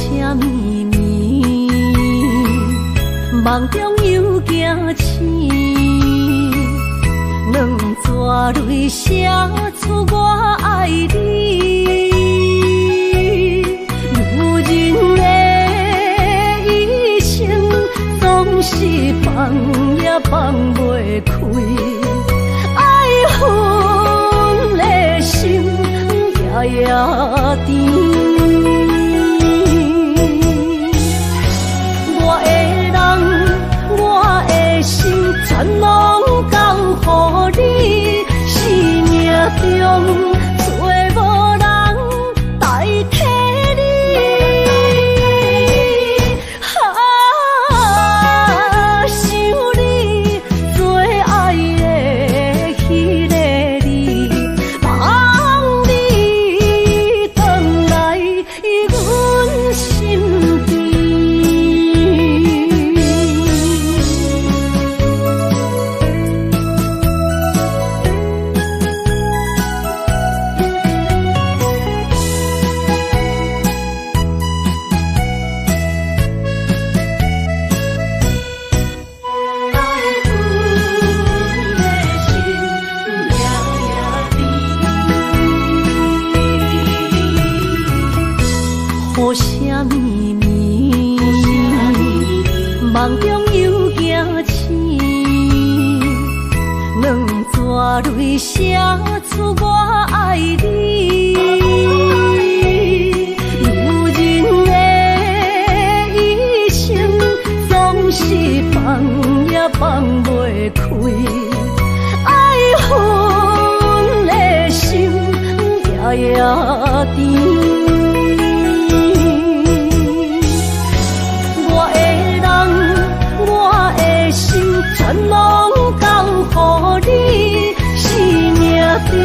啥秘密？梦中又惊醒，两纸泪写出我爱你。女人的一生总是放也放袂开，爱恨的心夜夜甜。全拢交予你，生命中找无人代替你。想你做爱的迄个你，望你回来阮身边。无啥秘密，梦中又惊醒，两纸泪写出我爱你。女人的一生总是放也放袂开，爱恨的心夜夜甜。全拢交予你，生命中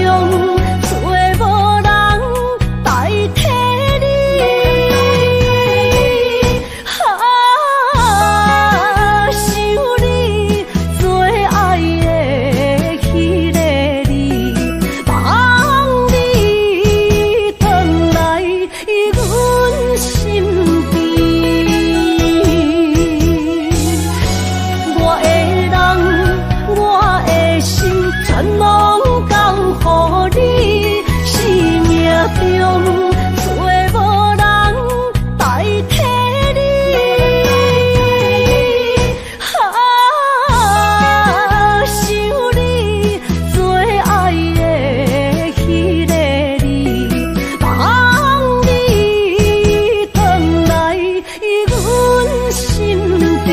找无人代替你。想你做爱的迄个你，望你回来阮身边。全拢交予你，生命中找无人代替你。想你做爱的迄个你，望你回来阮身边。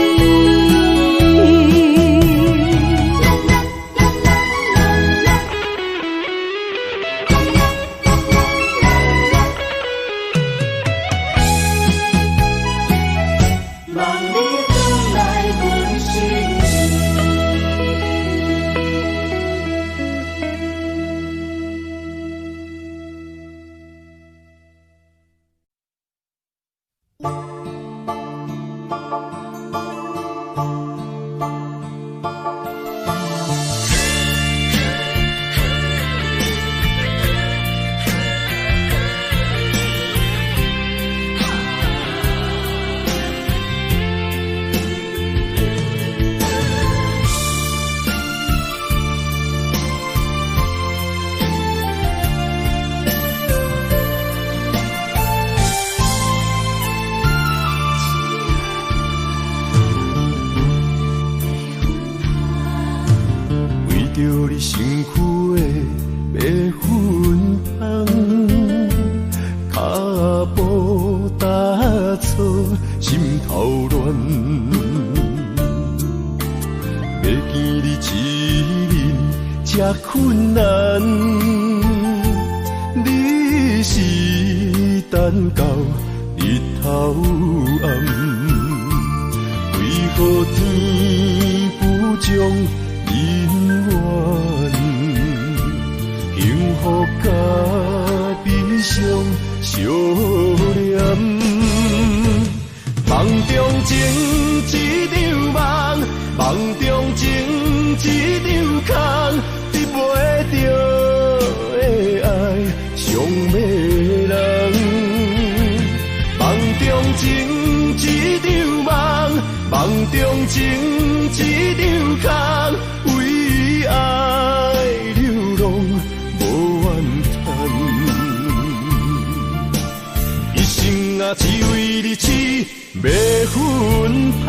着你身躯的白粉红，脚步踏错，心头乱。要见你一面这困难，你是等到日头暗，为何天不将？人怨，幸福甲悲伤相连，梦中情一场梦，梦中情一场空，得袂着的爱上迷人，梦中情一场梦，梦中情一场空，为爱流浪无怨叹。一生啊，只为你痴，要芬芳。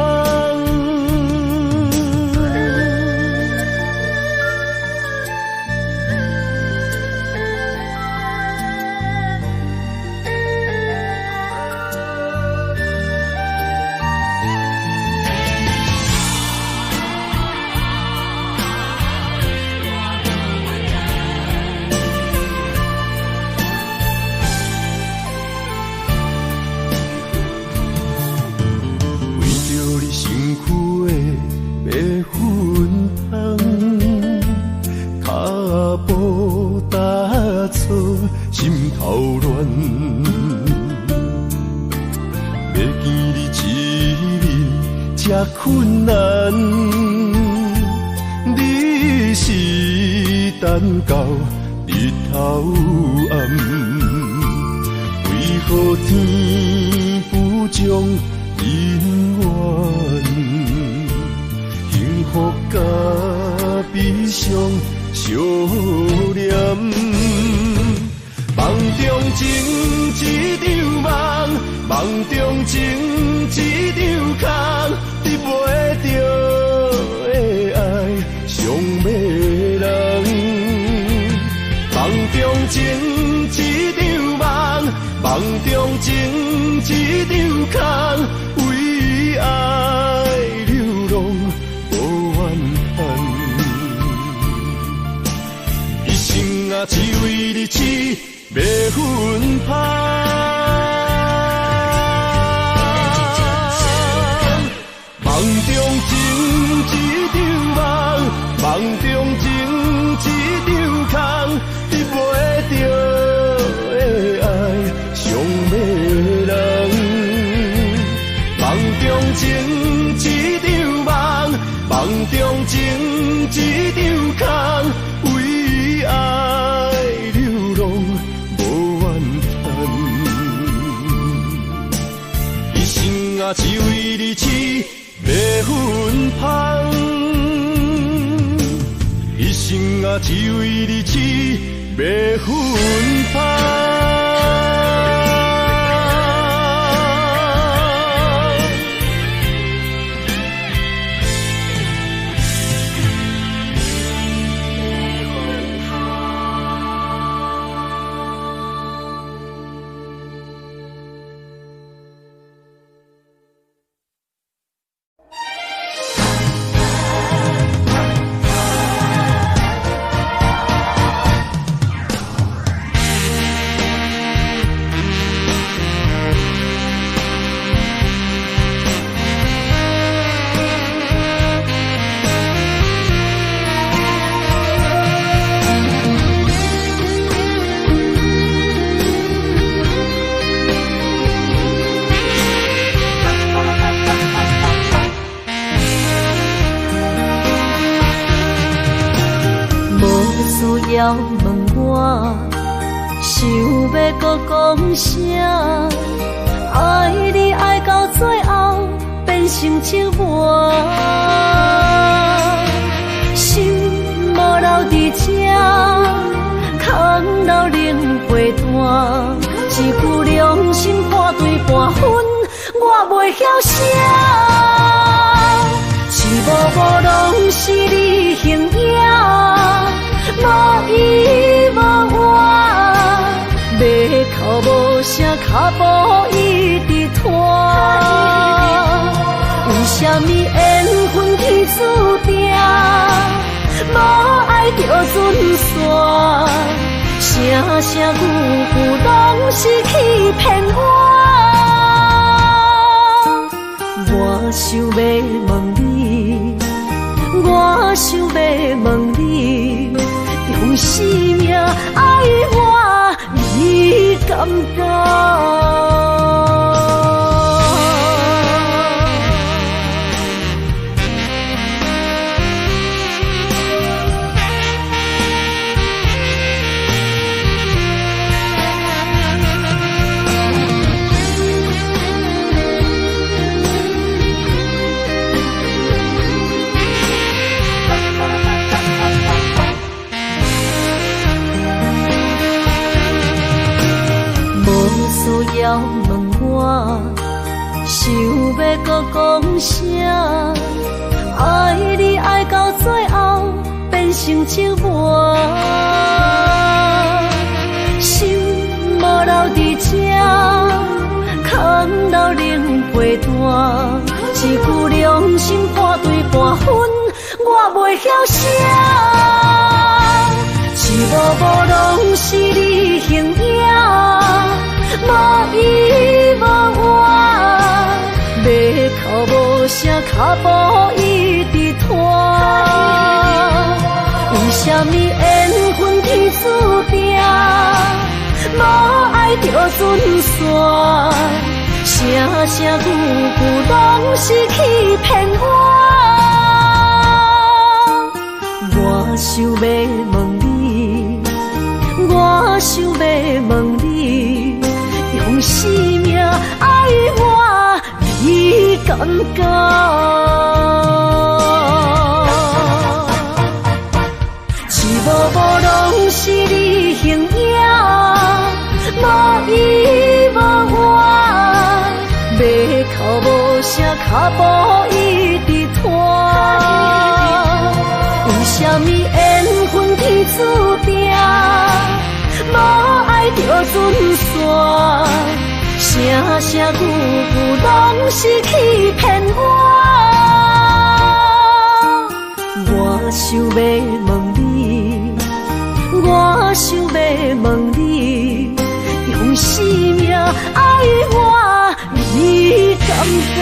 心头乱，要见你一面这困难，你是等到日头暗，为何天不将人缘，幸福甲悲伤相连？梦中情一场梦，梦中情一场空，得袂着的爱上迷人。梦中情一场梦，梦中情一场空，为爱流浪无怨叹。一生啊，只为你痴。要芬芳，梦中情一场梦，梦中情一场空，得袂着的爱上迷人。梦中情一场梦，梦中情一场空，为爱流浪。啊，只为你痴，要芬芳。一生啊，只为你痴，要芬芳。要问我，想要搁讲啥？爱你爱到最后变成寂寞，心无留伫这，空留冷陪伴。一句良心破对半分，我袂晓写。一幕幕拢是你形影。无依无我，要哭无声，脚步一直拖。为什么缘分天注定，无爱就准线？声声句句拢是欺骗我。我想要问你，我想要问你。用生命爱我，你敢当？要搁讲啥？爱你爱到最后变成寂寞，心无留伫这，空留冷陪伴。一句良心半对半分，我袂晓写。一幕幕拢是你形影，无依无我，要哭无声，脚步一直拖。为什么缘分天注定，无爱就准线？声声句句拢是欺骗我。我想要问你，我想要问你，用生命爱我，你感觉？一幕幕拢是你形影，无依无我。要哭无声，脚步一直拖。为什么缘分天注定，无爱就准线？声声句句拢是欺骗我。我想要问你，我想要问你，用生命爱我，你感觉？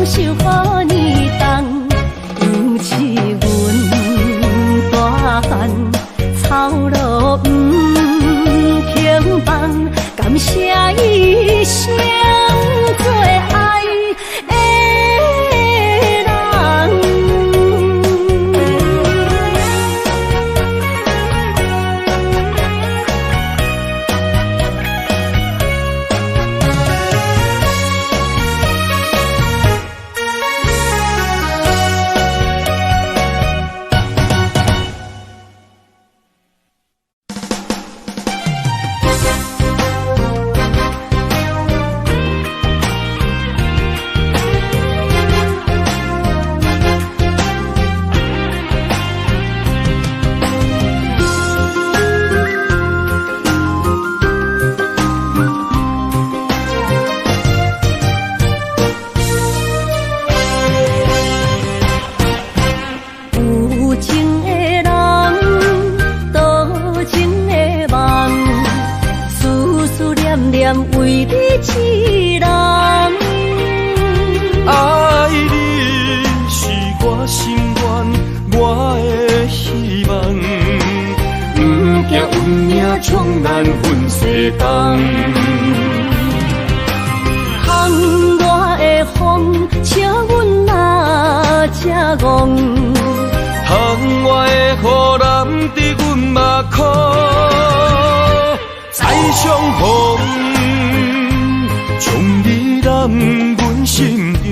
受予你重，尤是阮大汉操劳不轻放，感谢一生做爱的人。为你痴人，爱你是我心愿，我的希望。不惊运命冲咱分世东，风我的风，笑阮哪这戆。窗外的雨淋伫阮目眶，再相逢。将你揽阮心中，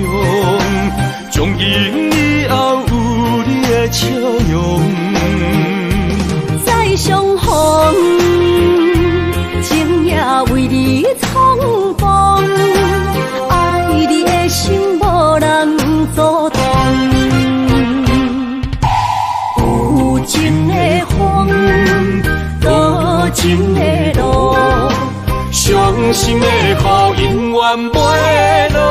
从今以后有你的笑容。再相逢，情也为你冲动，爱你的心无人阻挡。有情的风，多情的路。伤心的雨永远袂落。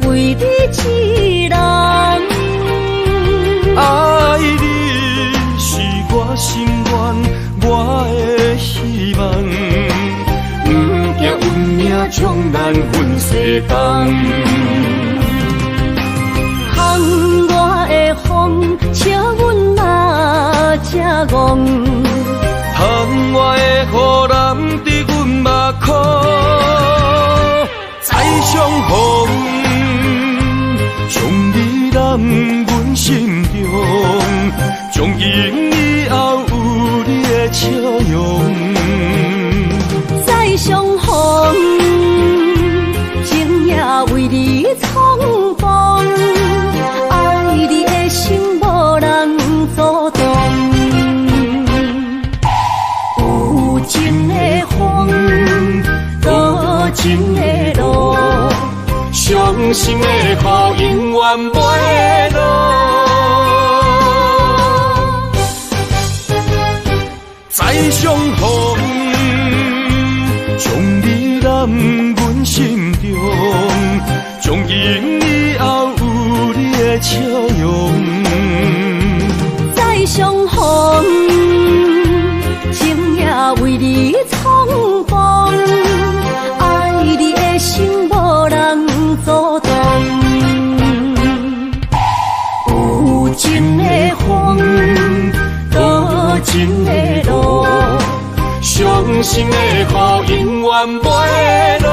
为你痴人，爱你是我心愿，我的希望。不惊运命冲咱分世东，风我的风，笑阮哪这戆。窗外的雨淋伫阮目眶，再相逢。将你揽阮心中，从今以后有你的笑容。再相逢，情也为你冲动，爱你的心无人阻挡。有情的风，多情的路。伤心的雨永远袂落，再相逢，将你揽阮心中，从今以后有你的笑容。再相逢，情也为你冲动，爱你的心无人阻挡。有情的风，多情的路，伤心的雨永远袂落。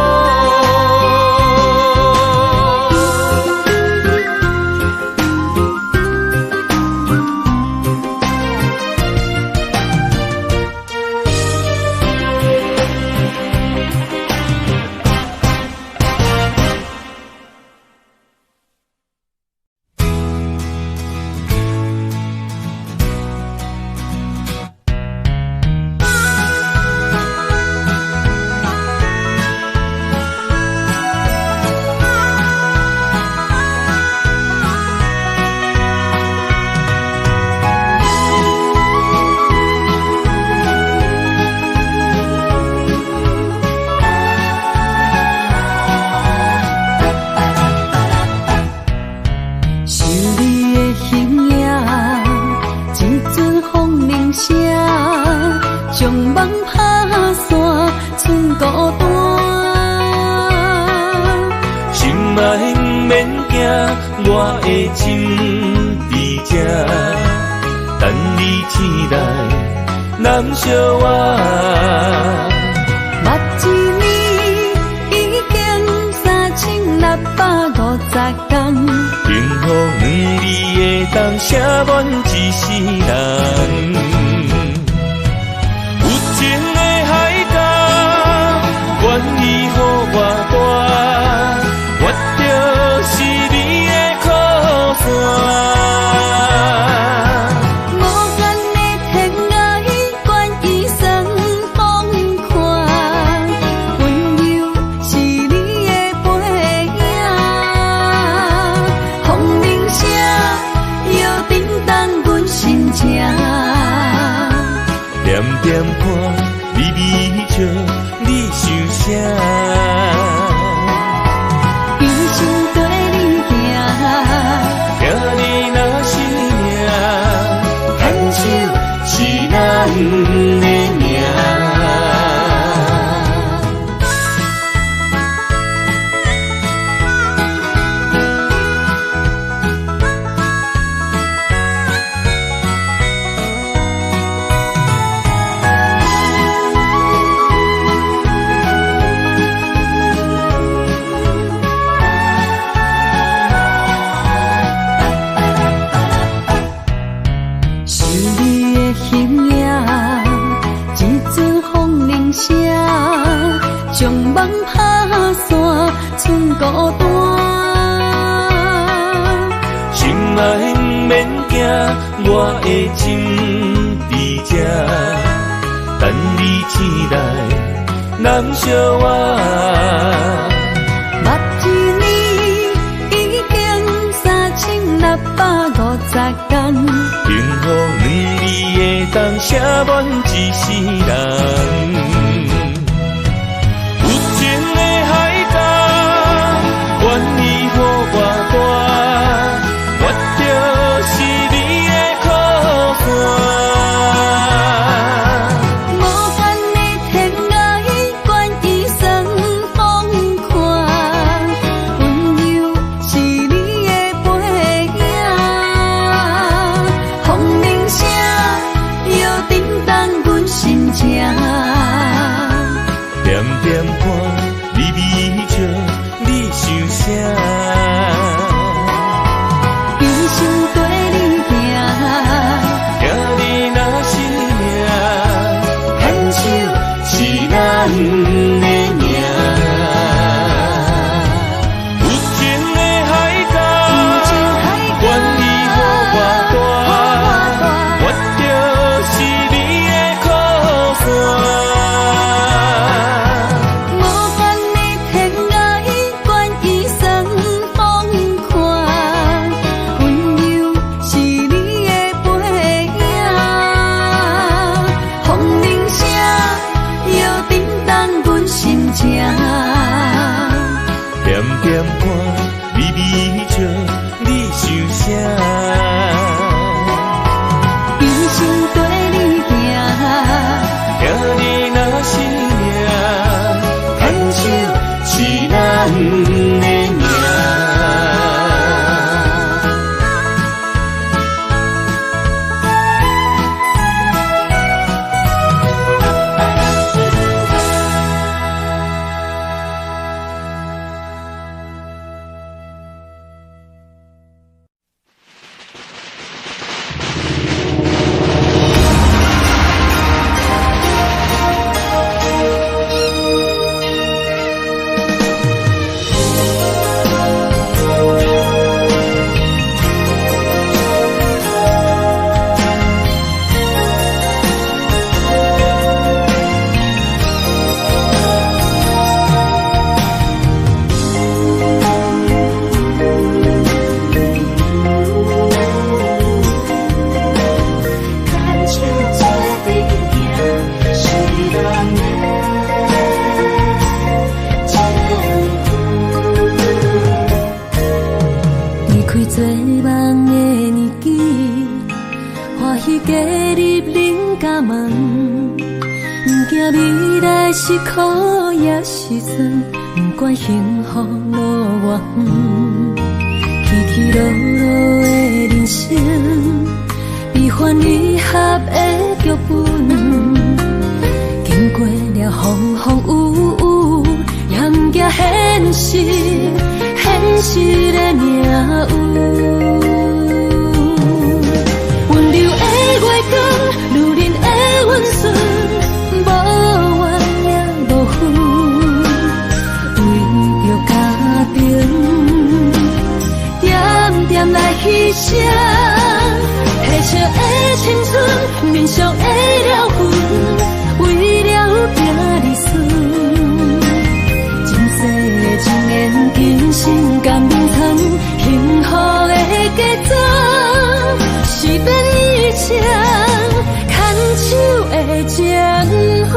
将梦打散，剩孤单。心爱不免惊，我的心伫这，等你醒来，难相偎。目一年已经3650天，幸福两字的当写满一世人。有情的海角，愿意予我大，我就是你的靠山。无间的天涯，愿意算风看，温柔是你的背影。风铃声，摇叮当阮心情。点点看，微微笑，你想啥？一生跟你行，听你若是命，牵手是咱的命。是你的形影，一阵风铃声，将梦打散，剩孤单。心爱不免惊，我的心伫这，等你醒来，难相偎。目一年已经3650天，幸福两字的当写满一世人。有情的海角，愿意予我大，我就是你的靠山。无间的天涯，愿意算风看，温柔是你的背影。风铃声，摇叮当阮心情。点点看，微微笑，你想啥？一生跟你行，听你若是命，牵手是咱的命。有情的海角，愿意予我大，我就是你的靠山。无间的天涯，愿意算风看，温柔是你的背影。风铃声，摇叮当阮心情。点点看，微微笑，你想啥？一生跟你行，听你若是命，牵手是咱的命。做梦的年纪，欢喜加入人家门，惊未来是苦也是酸，不管幸福路偌远，起起落落的人生，悲欢离合的剧本，经过了风风雨雨，严行现实，现实的命运。温柔的月光，女人的温顺，无怨也无恨，为着家庭，点点来牺牲。褪色的青春，面上的了痕，为了拼理想。前世情缘，今生甘眠藏，幸福的假装，是变一场牵手的情分。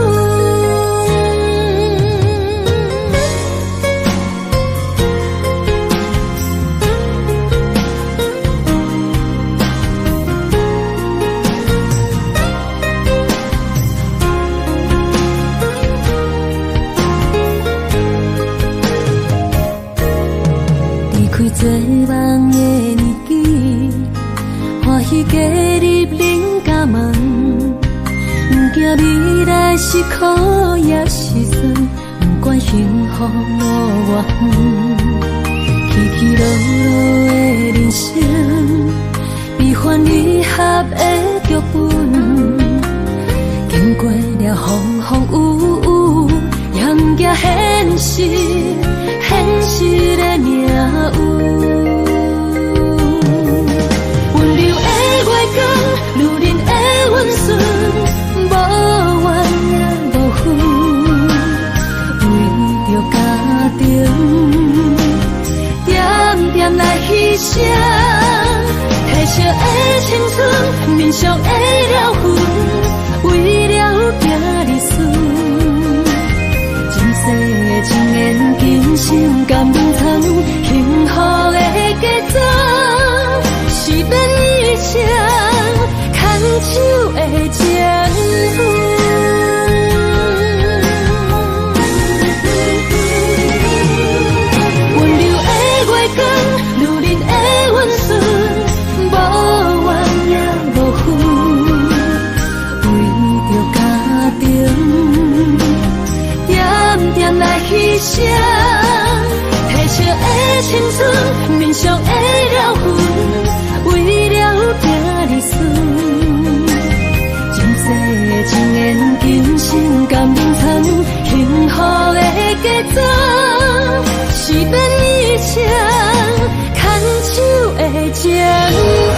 做梦的年纪，欢喜加入人家门，不惊未来是苦也是酸，不管幸福路偌远，起起落落的人生，悲欢离合的剧本，经过了风风雨雨，严行现实，现实的命运。温柔的月光，女人的温顺，无怨也无恨，为着家庭，点点来牺牲。褪色的青春，面上的了痕，为了拼理想。前世情缘，今生甘眠藏，幸福的假装，是变一场牵手的情分。温柔的月光，女人的温顺，无怨也无恨，为着家庭，点点来牺牲。褪色的青春，面上的了痕，为了拼理想。前世情缘，今生甘眠藏，幸福的假装，是变一场牵手的情分。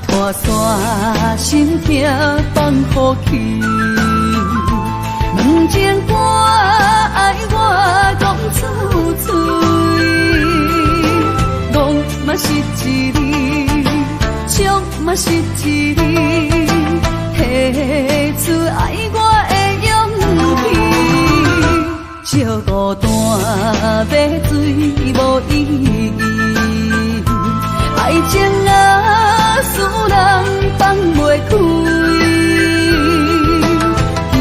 拖山心痛放乎去，问情歌爱我讲出嘴，戆嘛是一字，唱嘛是一字，提出爱我的勇气，笑孤单要水无意义，爱情啊，使人放袂开，行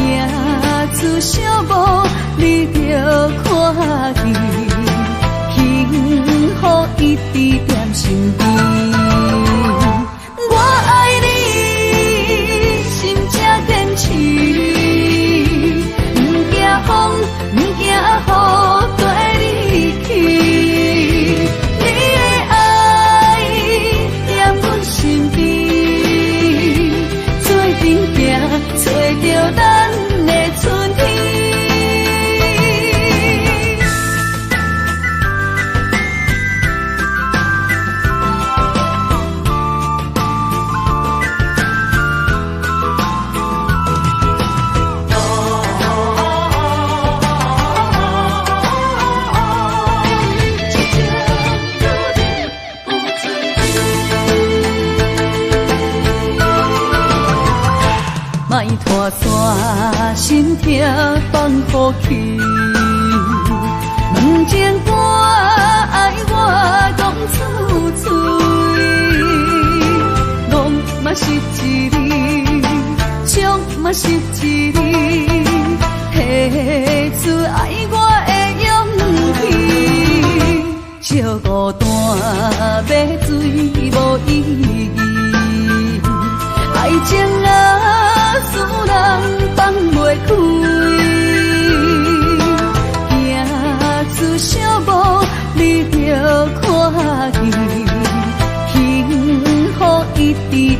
出小步，你着看见，幸福一直踮身边。莫拖山心痛放乎去。问情歌爱我讲出嘴，戆嘛是一字，唱嘛是一字，提出爱我的勇气。笑孤单要水无意义，爱情啊，使人放袂开。行出小步，你着看见，幸福一直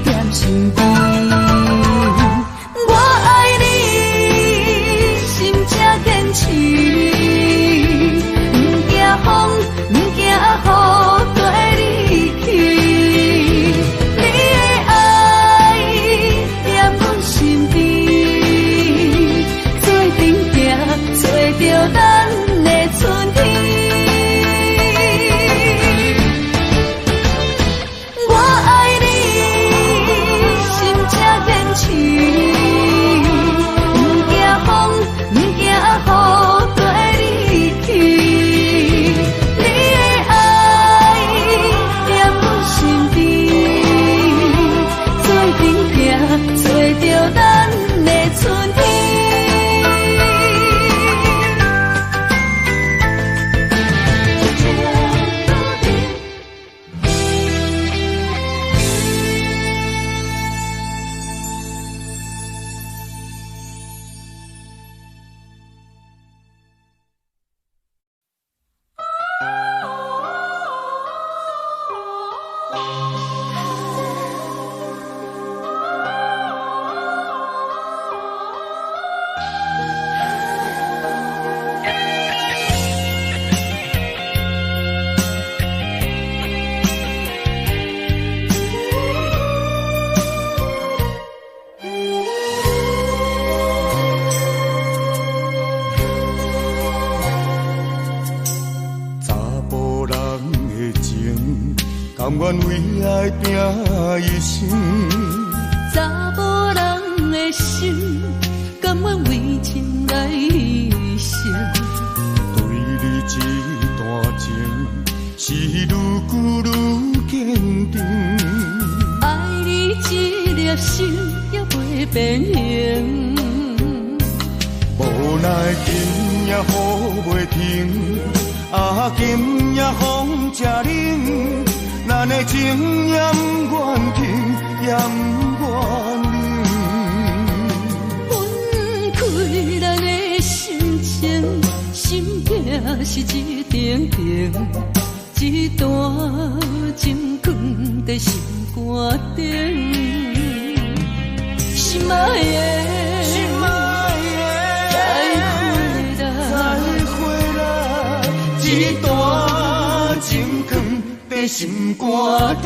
踮身边。我爱你，心才坚持，不惊风，不惊雨跟你去。你的爱踮阮身边，做阵行，找着咱的春天。我爱你，心才坚持，不惊风，不惊雨跟你去。你的爱踮阮身边，做阵行，找着咱的春天。甘愿为爱拼一生，查某人的心，甘愿为情来牺牲。对你这段情，是愈久愈坚定。爱你一粒心也袂变形，无奈今夜雨袂停，啊今夜风正冷。咱的情也不愿停，也不愿冷。分开咱的心情，心境是一定定，一段情放在心肝顶。心爱的，再回来，一段情放在心肝顶。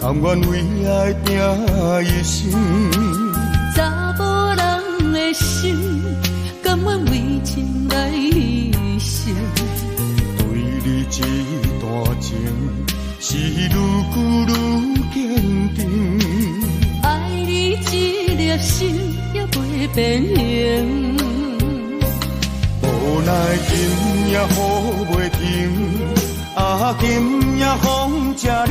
甘愿为爱拼一生，查某人的心，甘愿为情来牺牲。对你这段情，是愈久愈坚定。爱你一粒心也袂变形，无奈今夜雨袂停，啊今夜风正冷。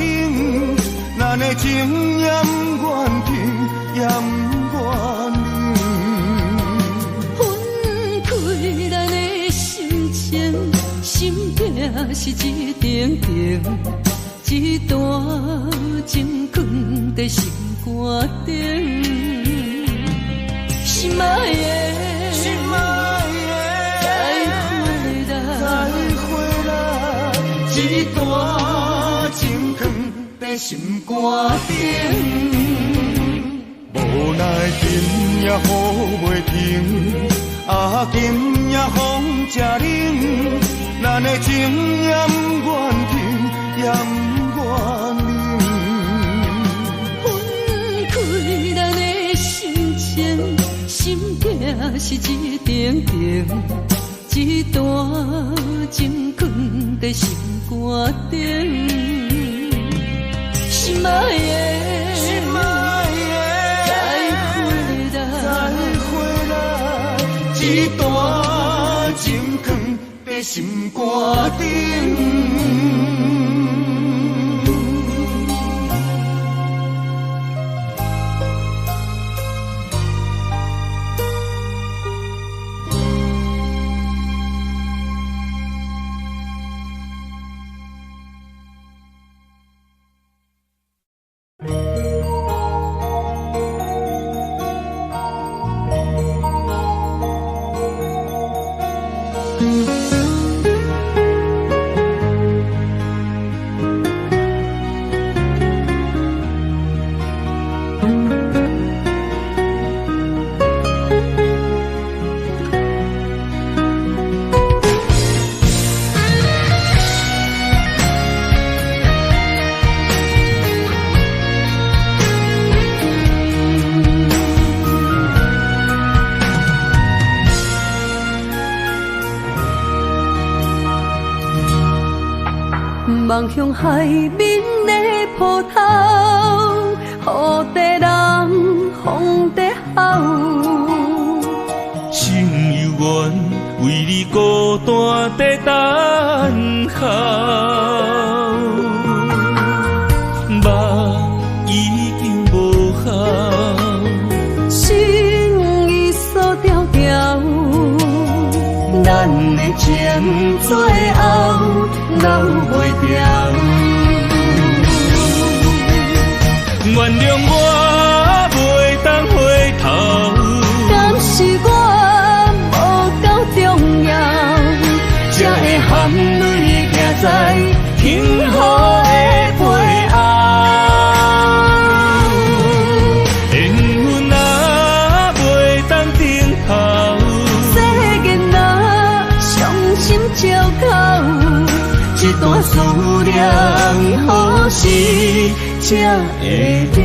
咱的情也不愿停，也不愿冷。分开咱的心情，心境是一定定，一段情放在心肝顶。心爱的，再回来，一段情放在心肝顶。来今夜雨袂停，啊今夜风正冷，咱的情也不愿停，也不愿冷。分开咱的心情，心痛是一定定，一段情藏在心肝顶。心爱的，再回来，一段情藏在心肝顶。望向海面的波涛，雨地人，风地吼。心犹原为你孤单在等候，目已经无效，心已锁条条，咱的情最后留袂掉。原谅我袂当回头，敢是我无够重要，才会含泪行在幸福的背后。缘分啊，袂当停候，世间啊，伤心借口，一段思念何时才会了？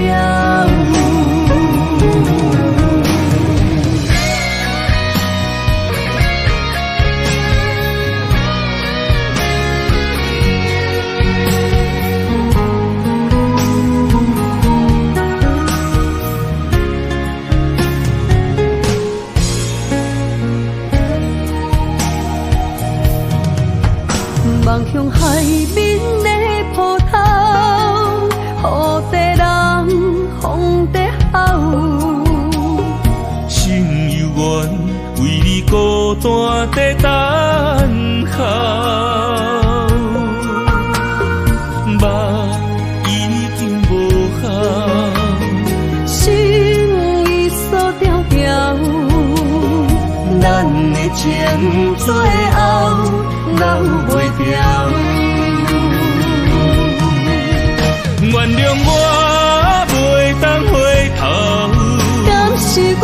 望向海面的波涛，雨地人，风地吼。心犹原为你孤单在等候，目已经无效，心已锁条条，咱的情最后留袂掉。原谅我袂当回头，敢是我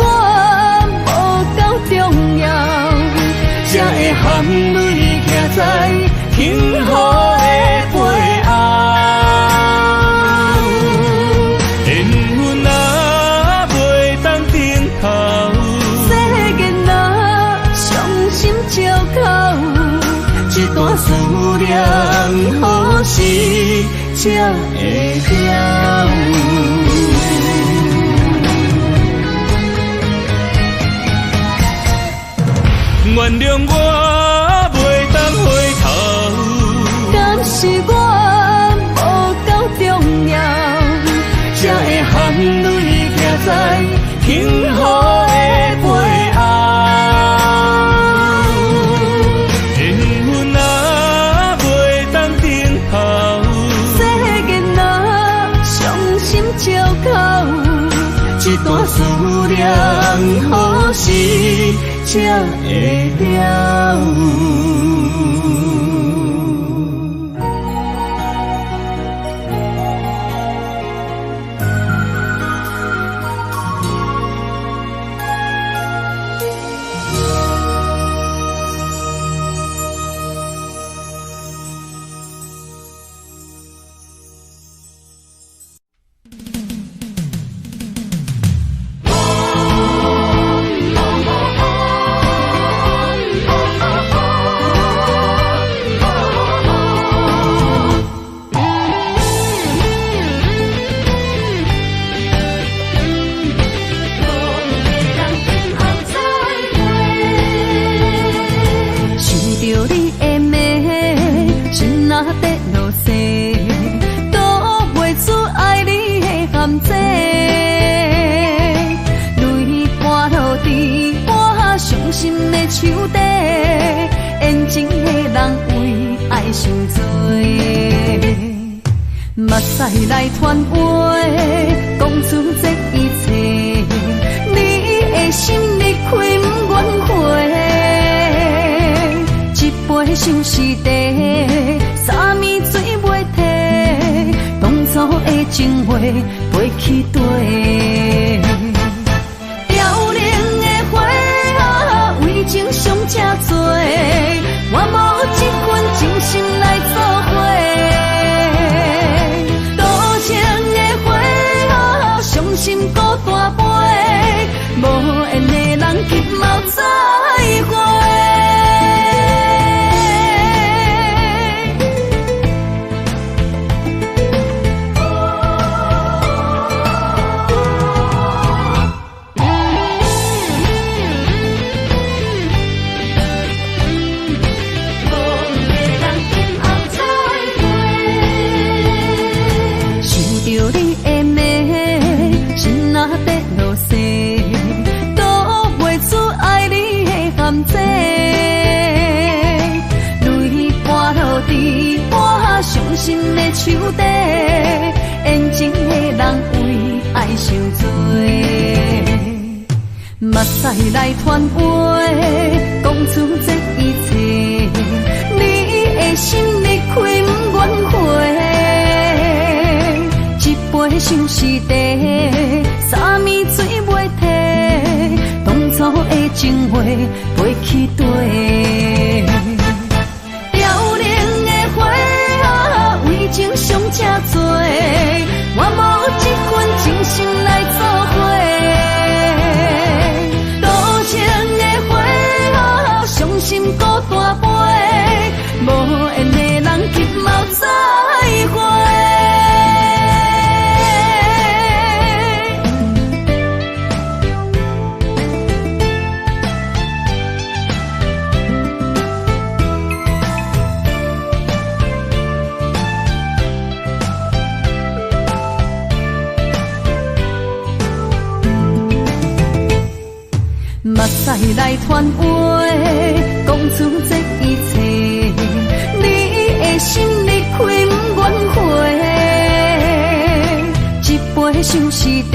无够重要，才会含泪行在幸福的背后。缘分啊，袂当停候，世间啊，伤心借口，一段思念何时才会了？原谅我袂当回头，敢是我无够重要，才会含泪行在幸福的背后。缘分啊，袂当停候，世间啊，伤心借口，一段思念何时才会了？情的人为爱伤多，目屎来传话，讲出这一切，你的心你开不愿回，一杯相思茶，三暝水袂退，当初的情话飞去地。情伤这多，我无一份真心来作伙。多情的花，伤心孤大杯，无缘的人急mau再会。伤心的手底，缘情的人为爱伤多，目屎来传话，讲出这一切，你的心你开不愿回，一杯相思茶，三暝水袂退，当初的情话飞去地。情伤这多，我无一份真心来作伙。多情的花，伤心孤大杯，无缘的人急mau再会。目屎来传话，讲出这一切，你的心你开不愿回，一杯相思茶，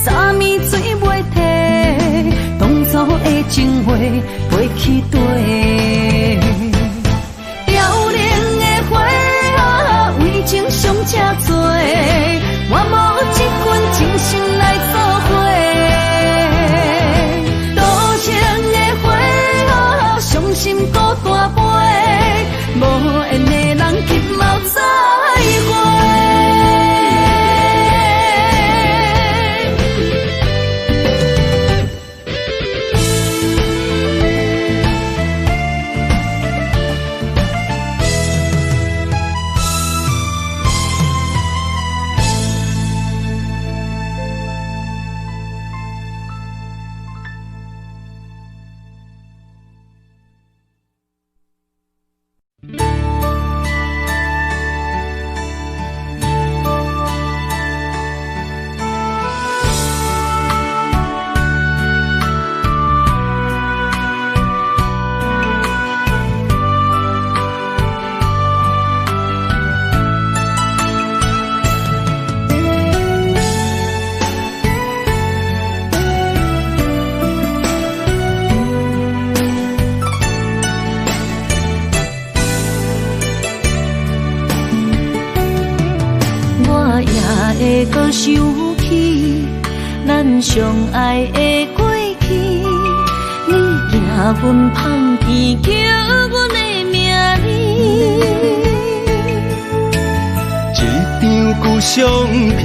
三暝水袂退，当初的情话飞去地。凋零的花，为情伤这多，我无一份真心来作伙。伤心孤大杯，无缘的人急mau再会。会搁想起咱相爱的过去，你行阮旁边叫阮的名字，一张旧相片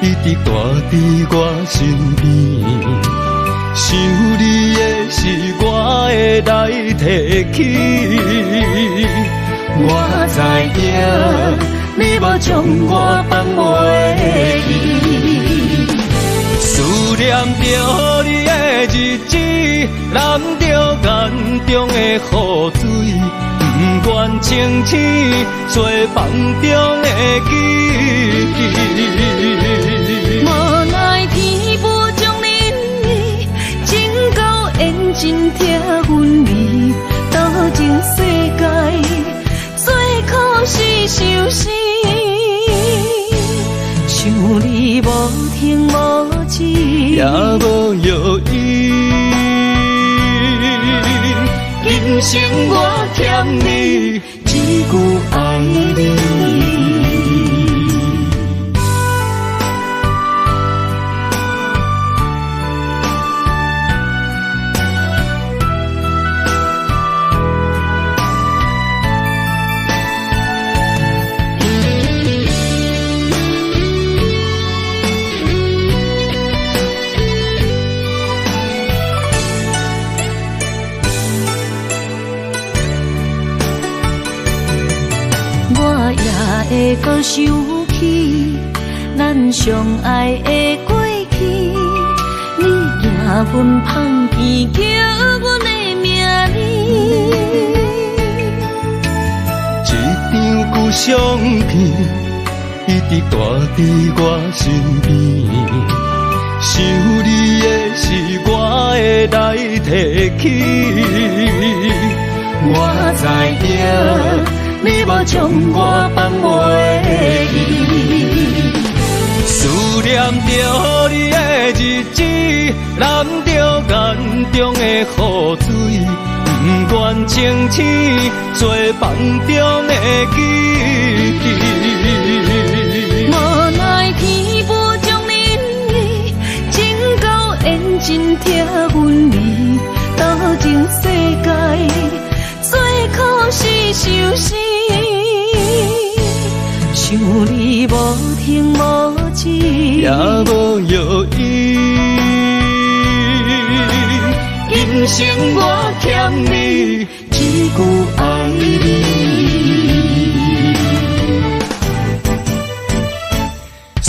一直带伫我身边，想你的是我会来提起，我知影。你无将我放袂记，思念着你的日子，淋着眼中的雨水，不愿清醒做梦中的记忆。无奈天无将恁情到缘尽听阮味，到受死，想你无停无止，也无药医。今生我欠你一句爱你。会搁想起咱相爱的过去，你行阮旁边叫阮的名字，一张旧相片一直挂伫我身边，想你的是我会来提起，我知影。你无将我放袂记，思念着你的日子，淋着眼中的雨水，不愿清醒做梦中的记忆。无奈天不将恁意，真够缘真疼阮你，斗阵世界最可是受死。想你无停无止，也无药医。今生我欠你一句爱你，思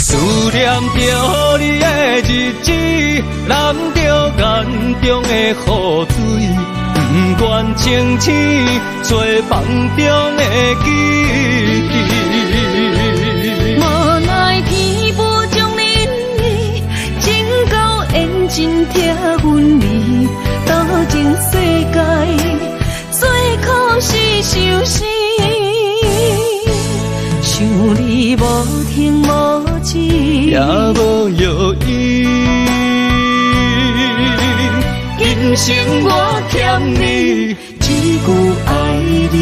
念着你的日子，淋着眼中的雨水，不愿清醒做梦中的记忆。无奈天不将恁意，真够缘真疼阮你，斗阵世界最可是受死。想你无停无止，也无药医。今生我欠你一句爱你。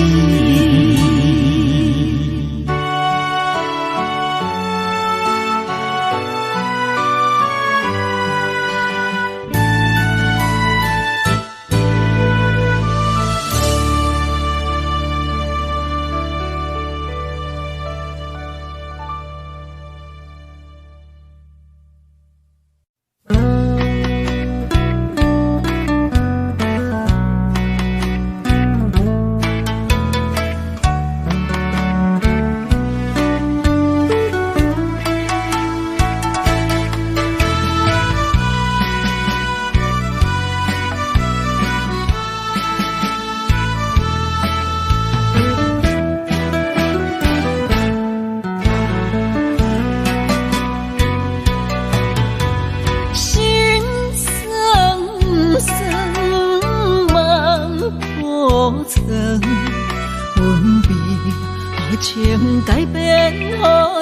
情改变予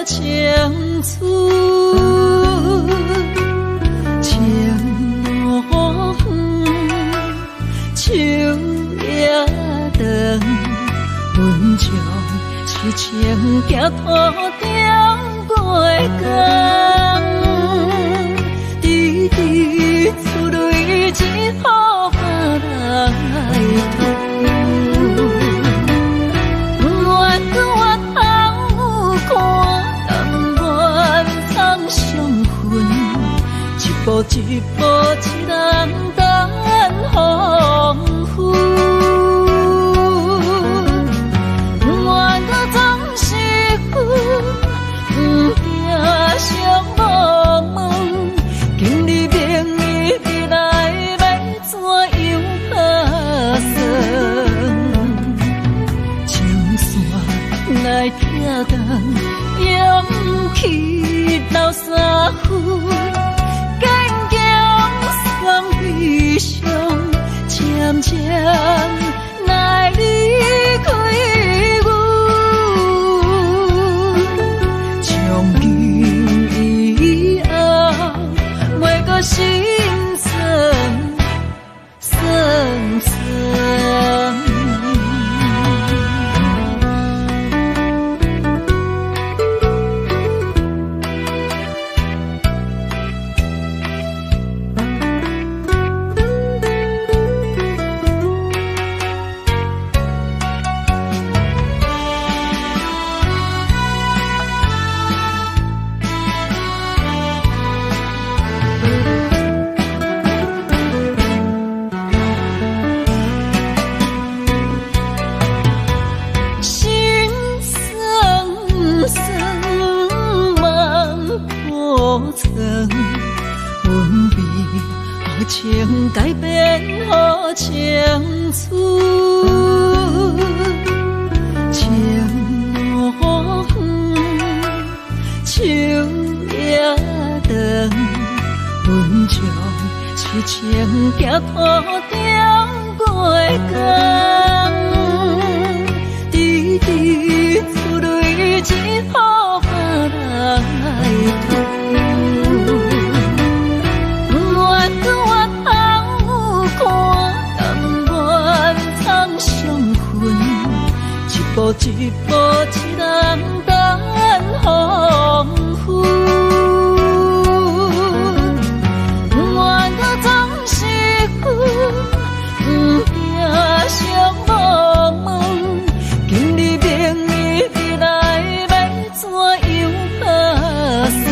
情绪，情路远，树也长，阮将痴情行途中过工，滴滴出泪只好别人来吐。一步一步，一人等风雨。我总是阮，不惊相茫茫，今日明日未来要怎样打算？情线来跳动，勇气斗三分。悲伤渐渐来离开阮，藏，阮为何情改变予情绪？情路远，手也长，阮将痴情行土中过工，直直出泪只好别人来吐。我头看甘愿苍相分，一步一步一人等黄昏。想茫茫，今日明日未来要怎样打算？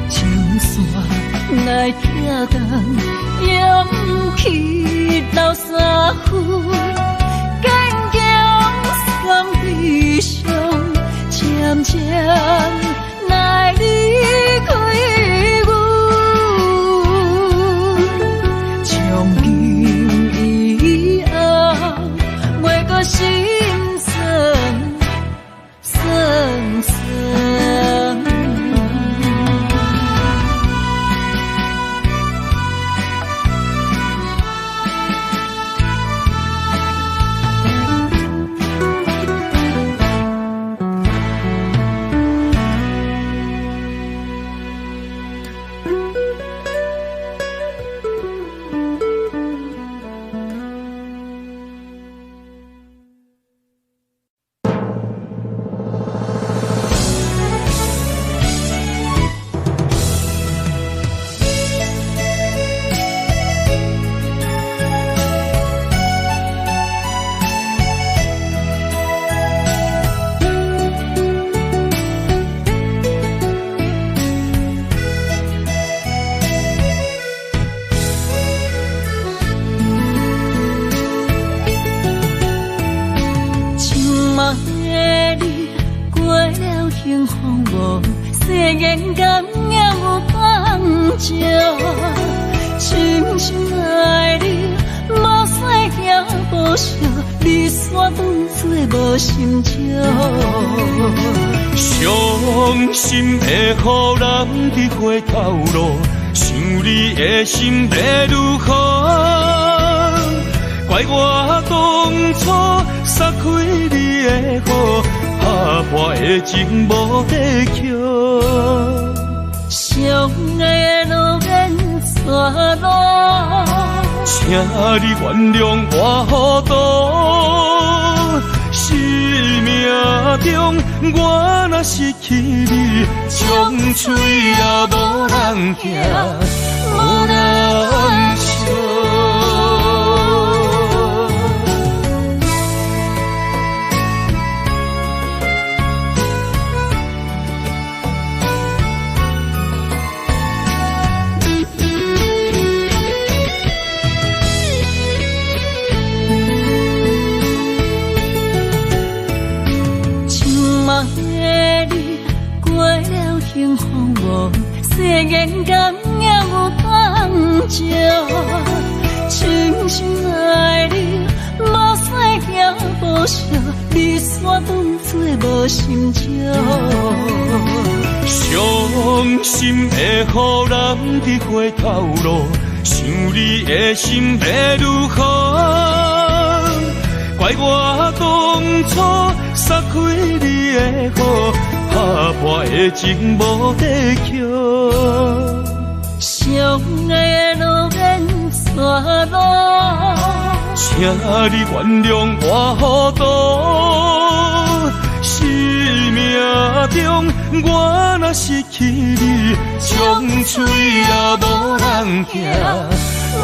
情线来拆动，也不去斗三分，坚强三悲伤，渐渐来离开。心酸，酸酸。伤心会予人伫回头路，想你的心要如何？怪我当初撒开你的好，打破的情无地扣。相爱的路免山路，请你原谅我糊涂。生命中，我若失去你，将嘴也无人听，无人笑。世间甘也有放照，深深爱你，无使行无笑，离散当作无心照。伤心会予人伫回头路，想你的心要如何？怪我当初撒开你的好，打破的情无地扣。相爱的路免山路，请你原谅我糊涂。生命中，我若失去你，将嘴也无人听，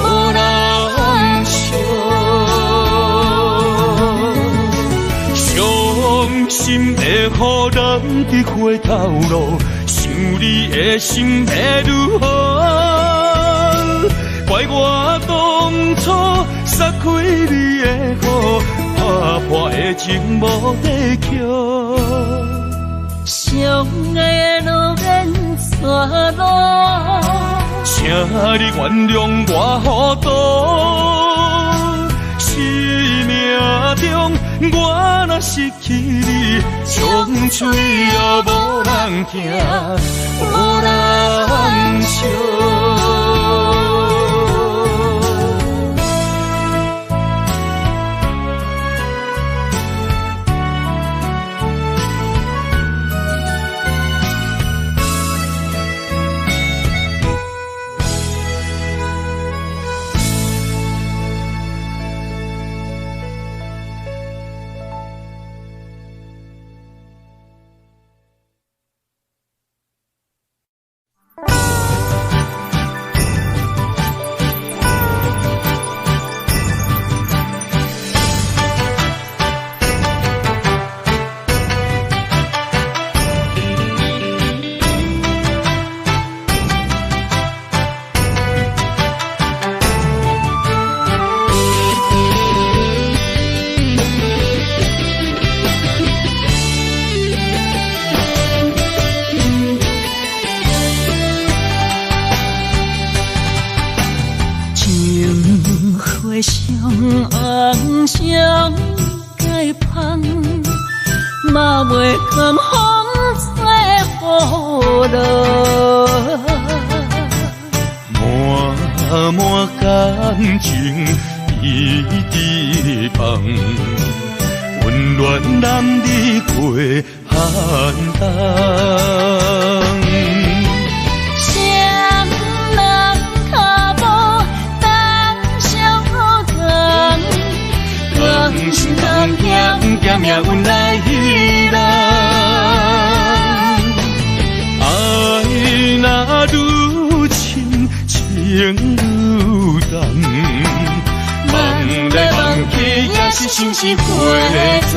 无人笑。伤心会予人伫回头路，想你的心要如何？怪我当初撒开你的好，打破的情无地扣。相爱的路免错路。请你原谅我糊涂，生命中我若失去你，冲嘴也无人听，无人笑。嘛袂甘风吹雨落，满满感情一直放，温暖男儿过寒冬。谁人脚步当相同，光是人险险命运来人，爱若愈深情愈重，梦来梦去也是心是花丛。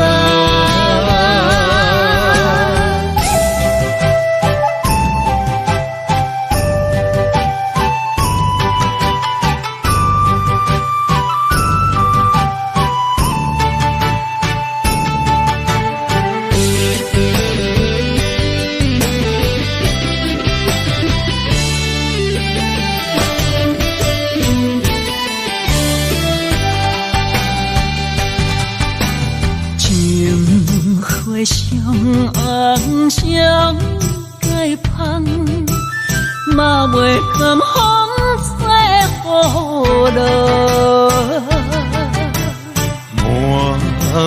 红相解放，嘛袂甘风吹雨落。满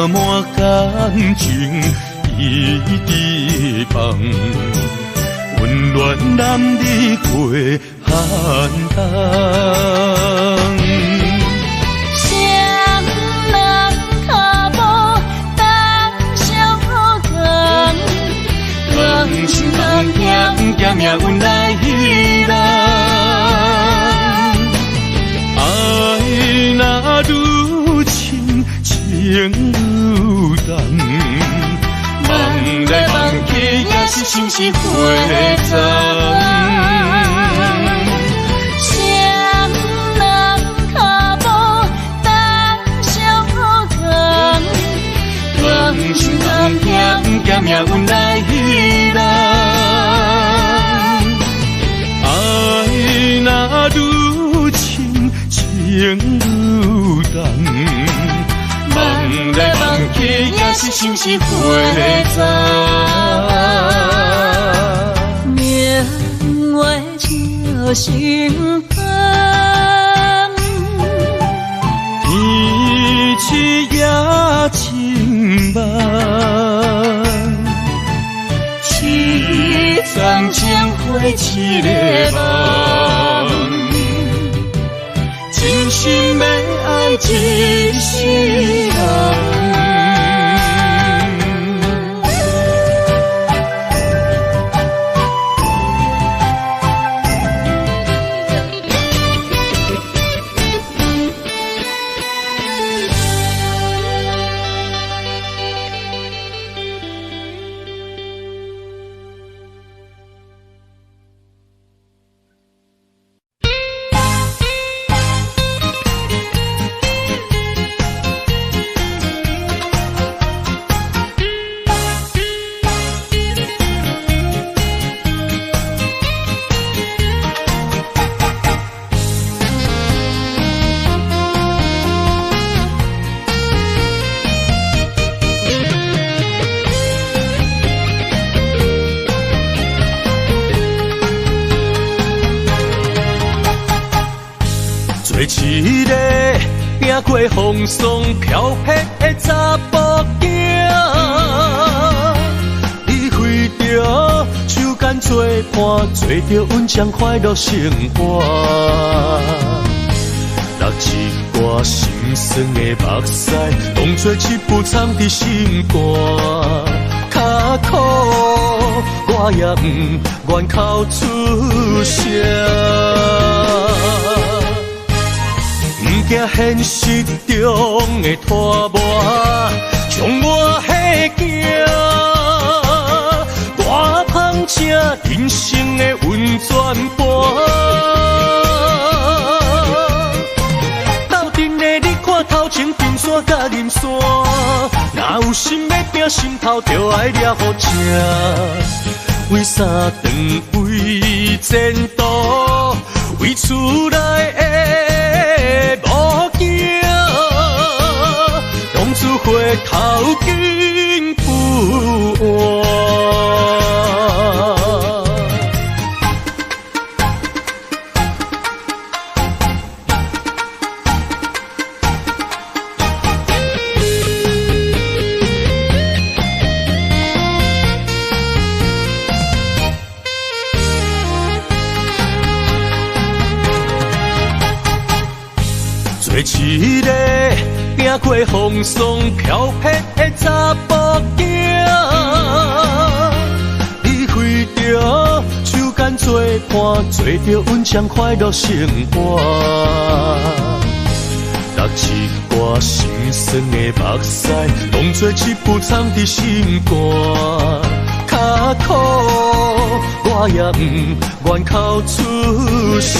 满感情一直放，温暖男儿过寒冬。人险险命运来人，爱若愈深情愈重，梦来梦去也是心是花丛。谁人脚步当相同，光是人险险命运来人。若愈深情愈重，梦来梦去也是心是花丛。明月照心房，天气也清梦，凄惨将花一个梦。真心要爱一世人。一个行过风霜飘泊的查甫囝，伊开着手间做伴，做着稳将快乐生活。落一挂心酸的目屎，当作一部藏伫心肝。较苦，我也不愿口出声。惊现实中的拖磨，将我吓惊。大芳正人生的温泉伴，斗阵的你看头前冰山甲银山，哪有心要拼心头就爱抓好正。为啥长为前途，为厝内的无惊，浪子回头金不换。做一个行过风霜飘泊的查甫囝，伊开着手间做伴，做着稳将快乐生活。落一挂心酸的目屎，当作一部藏伫心肝。较苦，我也不愿口出声。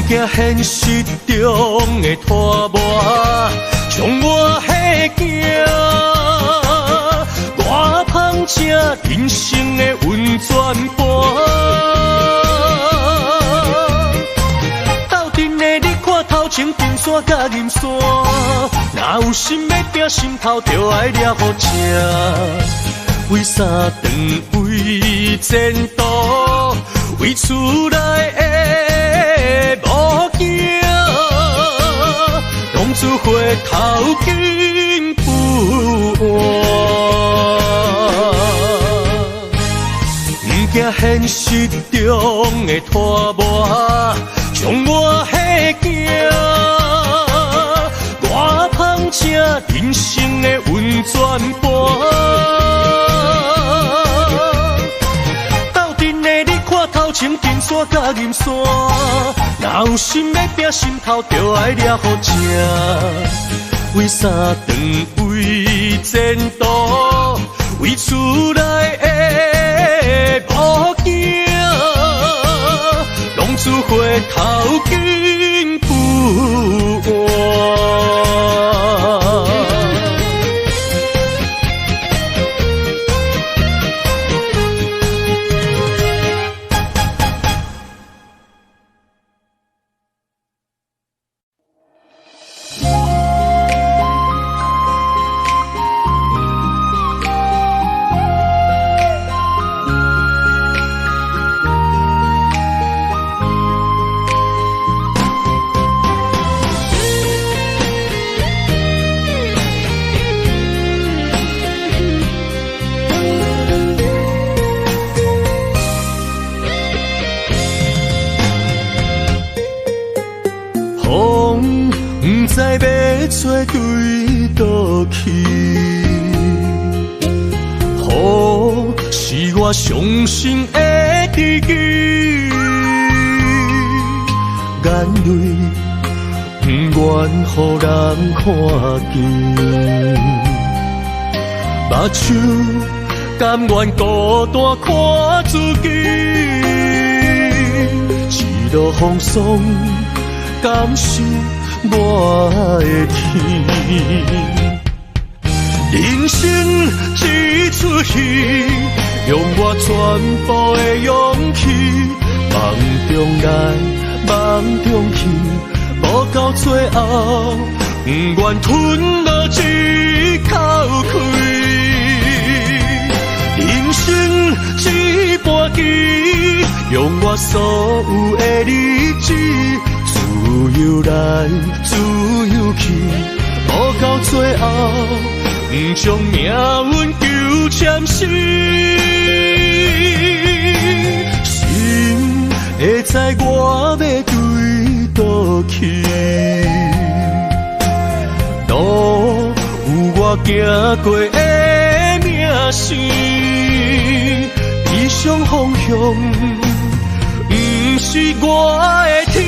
惊现实中的拖磨，将我吓惊。大芳正人生的温泉伴，斗阵的你看头前冰山甲银山，哪有心要拼心头就爱抓好正。为啥长为前途，为厝内的无惊，浪子回头金不换。不惊现实中的拖磨，将我吓惊。大芳正人生的温泉伴，斗阵的你看头前冰山甲银山，哪有心要拼心头就爱抓好正。为啥长为前途，为厝内的无惊，浪子回头金不换。不知要找对倒去，雨是我伤心的知己，眼泪不愿予人看见，目睭甘愿孤单看自己，一路风霜感受我的天。人生一出戏，用我全部的勇气，梦中来，梦中去，无到最后，不愿吞落一口气。人生一盘棋，用我所有的理智，自由来，自由去，无到最后，不将命运纠缠死。心会知我要对倒去，路有我行过的名声，理想方向不是我的天。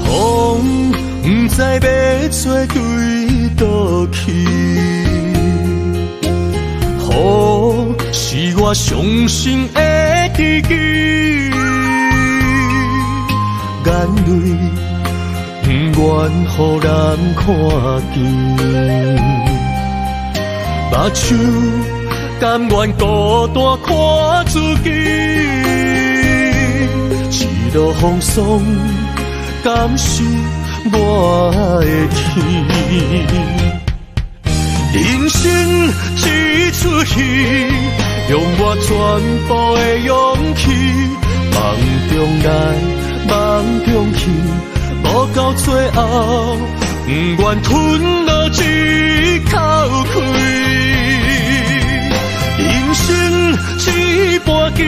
风不知要吹对倒去，雨是我伤心的知己，眼泪不愿予人看见，目睭甘愿孤单看自己，一路风霜敢是我的天。人生一出戏，用我全部的勇气，梦中来，梦中去，无到最后，不愿吞落一口气。人生一盘棋，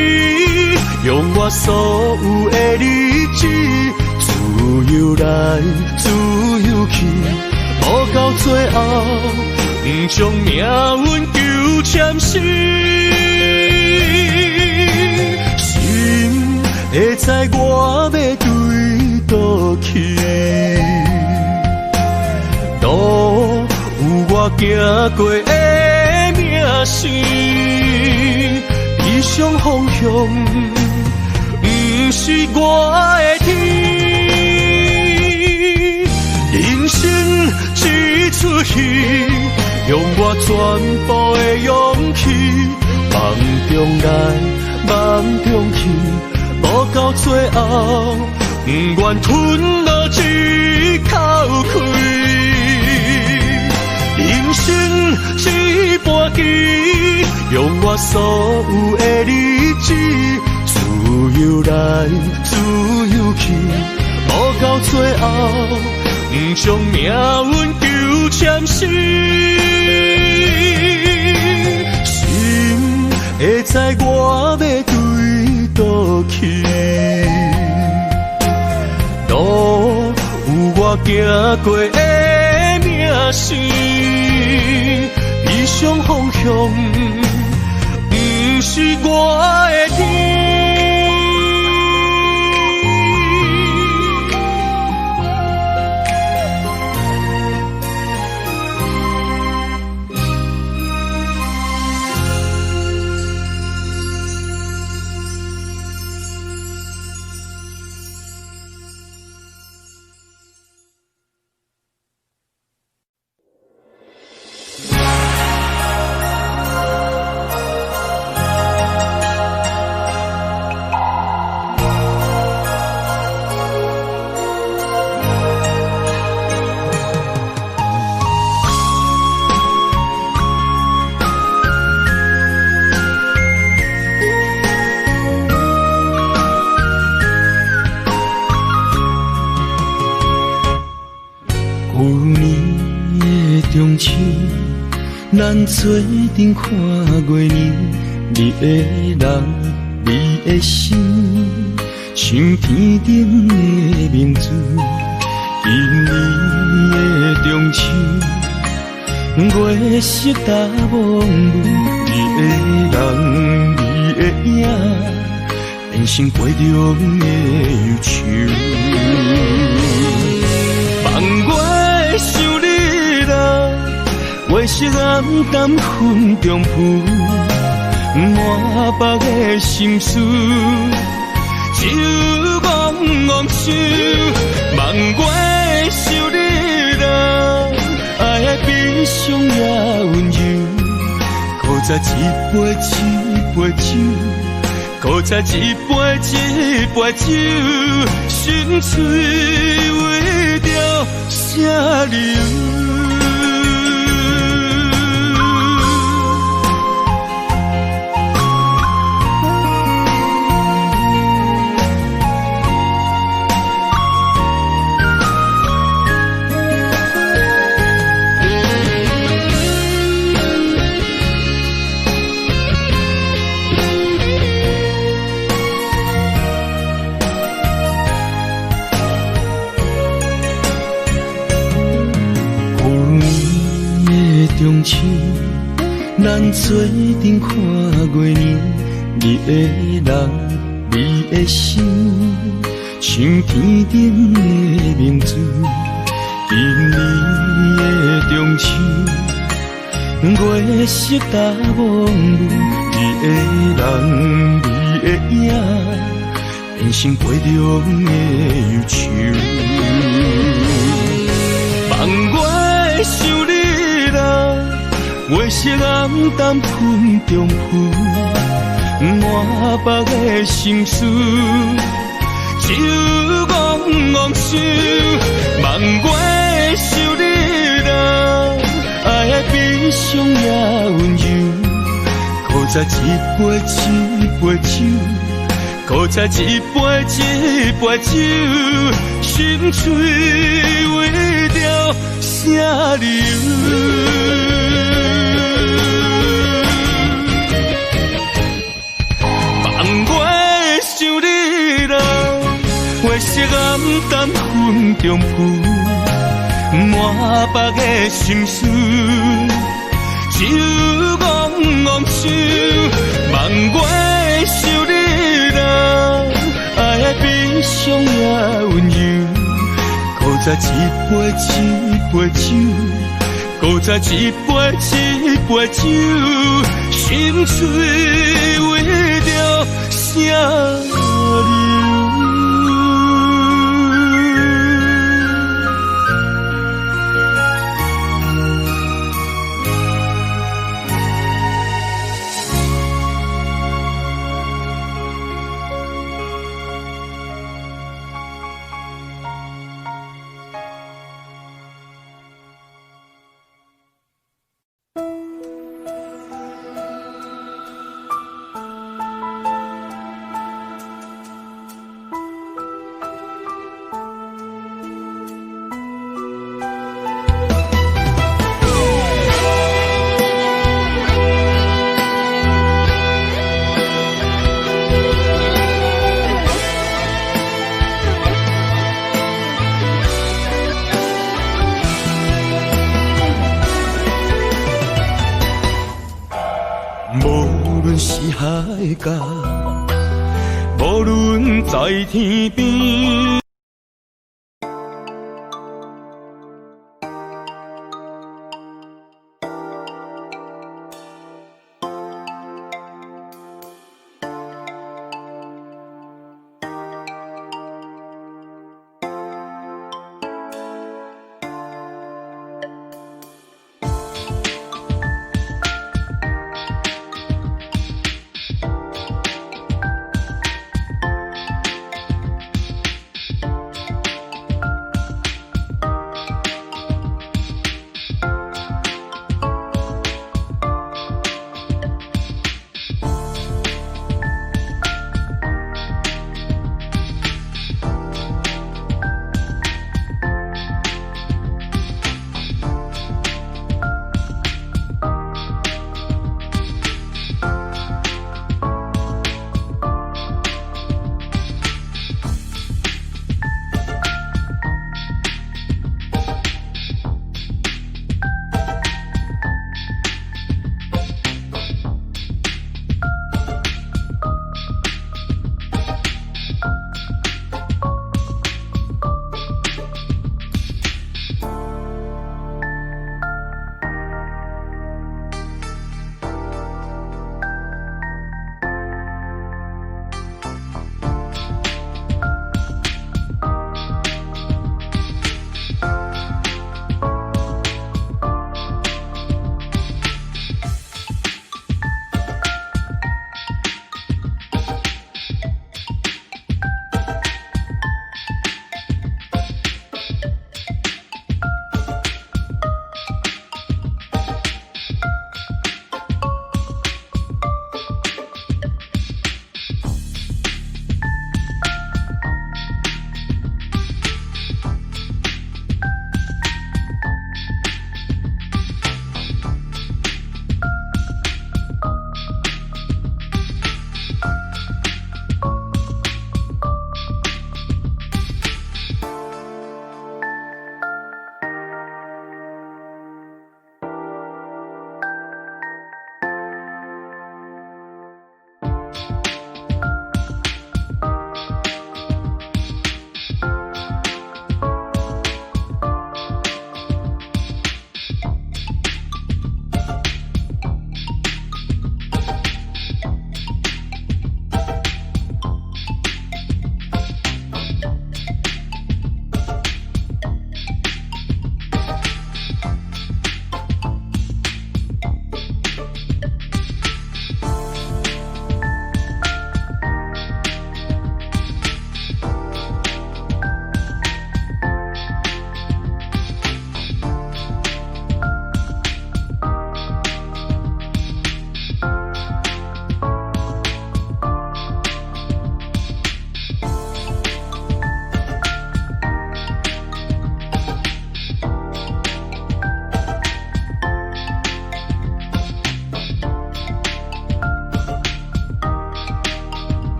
用我所有的理智，自由来，自由去，无到最后，不将命运纠缠死。心会知我要对倒去，路有我行过的名声，理想方向不是我的天。人生一出戏，用我全部的勇气，梦中来，梦中去，无到最后，不愿吞落一口气。人生一盘棋，用我所有的理智，自由来，自由去，无到最后，不将命运纠缠死。心会知我要对倒去，路有我行过的名声，理想方向不是我的天。咱做阵看过年，你的人，你的心，像天顶的明珠，因你的钟情，月色大梦雾，你的人，你的影，变成杯中的忧愁。梦我想你啦。月色暗淡云中浮，满腹的心事，只有茫茫想。梦我想你啦，爱的悲伤也温柔，苦在一杯一杯酒，搁再一杯一杯酒，心碎为着啥理由？中秋，咱做阵看月年，你的人，你的心，像天顶的明珠。今年的中秋，月色大蒙雾，你的人，你的影，变成杯中的忧愁。望我想你。月色暗淡喷中浮，满腹的心事，酒戆戆想，望我想你啦，爱的悲伤也温柔，搁再一杯一杯酒，搁再一杯一杯酒，心碎为着啥理由？月色暗淡云中浮，满腹的心事，酒戆戆想，望我想你啦，爱的悲伤也温柔，搁再一杯一杯酒，搁再一杯一杯酒，心碎为着啥理由？无论是海角，无论在天边。